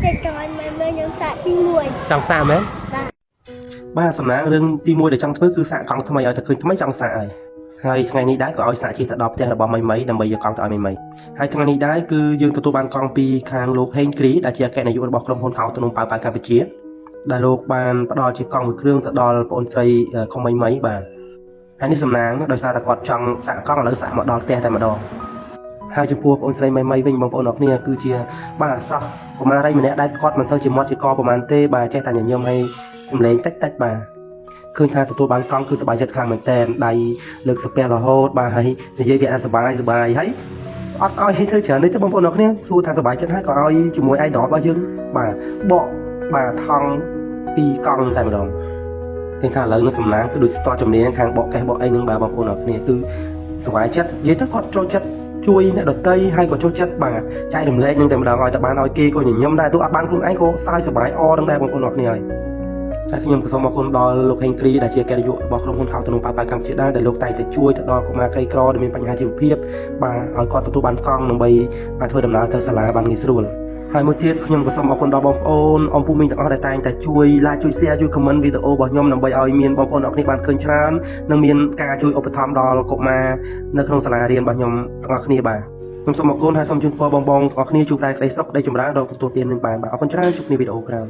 ចិត្តចង់ឲ្យមើលខ្ញុំសាកទី1ចង់សាកមែន បាទ សំណាងរឿងទី1ដែលចង់ធ្វើគឺសាកកង់ថ្មីឲ្យតែឃើញថ្មីចង់សាកហើយថ្ងៃនេះដែរក៏ឲ្យសាកជិះទៅដល់ផ្ទះរបស់មីមីដើម្បីយកកង់ទៅឲ្យមីមីហើយថ្ងៃនេះដែរគឺយើងទទួលបានកង់ពីខាងលោកហេងគ្រីដែលជាអគ្គនាយករបស់ក្រុមហ៊ុនកោះទំនុំប៉ៅប៉ៅកម្ពុជាដែលលោកបានផ្ដល់ជាកង់មួយគ្រឿងទៅដល់បងអូនស្រីខុំមីមីបាទហើយនេះសំណាងដោយសារតែគាត់ចង់សាកកង់ឥឡូវសាកមកដល់ផ្ទះតែម្ដងហើយចំពោះបងអូនស្រីមីមីវិញបងប្អូនអរគ្នាគឺជាបាទសោះកុមារីម្នាក់ដែលគាត់មិនសូវជាមាត់ជាកប្រហែលទេបាទចេះតែញញឹមឲ្យសំឡេងតិចតិចបាទឃើញថាទទួលបានកង់គឺសប្បាយចិត្តខ្លាំងមែនតើដៃលើកសាពះរហូតបាទហើយនិយាយវាសប្បាយហើយអត់ឲ្យធ្វើច្រើនទេបងប្អូនអរគ្នាសួរថាសប្បាយចិត្តហើយក៏ឲ្យជាមួយ idol របស់យើងបាទបកបាទថង់ពីកង់តែម្ដងឃើញថាឥឡូវនេះសំឡាងគឺដូចស្ទាត់ជំនាញខាងបកកេះបកអីហ្នឹងបាទបងប្អូនអរគ្នាគឺសប្បាយចិត្តនិយាយទៅគាត់ចូលចិត្តជួយអ្នកដតីហើយក៏ចូលចិត្តបាទចែករំលែកនឹងតែម្ដងឲ្យតែបានឲ្យគេក៏ញញឹមដែរទោះអត់បានខ្លួនឯងក៏សើចសប្បាយអរនឹងដែរបងប្អូនអរគ្នាហើយខ្ញុំក៏សូមអរគុណដល់លោកហេងគ្រីដែលជាអគ្គនាយករបស់ក្រុមហ៊ុនកោះទំនុំប៉ៅប៉ៅកម្ពុជាដែរដែលលោកតែងតែជួយទៅដល់កុមារក្រីក្រដែលមានបញ្ហាជីវភាពបាទឲ្យគាត់ទទួលបានកង់ដើម្បីបានធ្វើដំណើរទៅសាលាបានងាយស្រួលហើយមួយទៀតខ្ញុំក៏សូមអរគុណដល់បងប្អូនអ៊ំពូមីងទាំងអស់ដែលតែងតែជួយ like ជួយ share ជួយ comment វីដេអូរបស់ខ្ញុំដើម្បីឲ្យមានបងប្អូនអរគ្នាបានឃើញច្រើននិងមានការជួយឧបត្ថម្ភដល់កុមារនៅក្នុងសាលារៀនរបស់ខ្ញុំទាំងអស់គ្នាបាទខ្ញុំសូមអរគុណហើយសូមជូនពរបងប្អូនទាំងអស់គ្នាជួបតែក្តីសុខក្តីចម្រើនរកទទួលទាននឹងបានបាទអរគុណច្រើនជួបគ្នាវីដេអូក្រោយ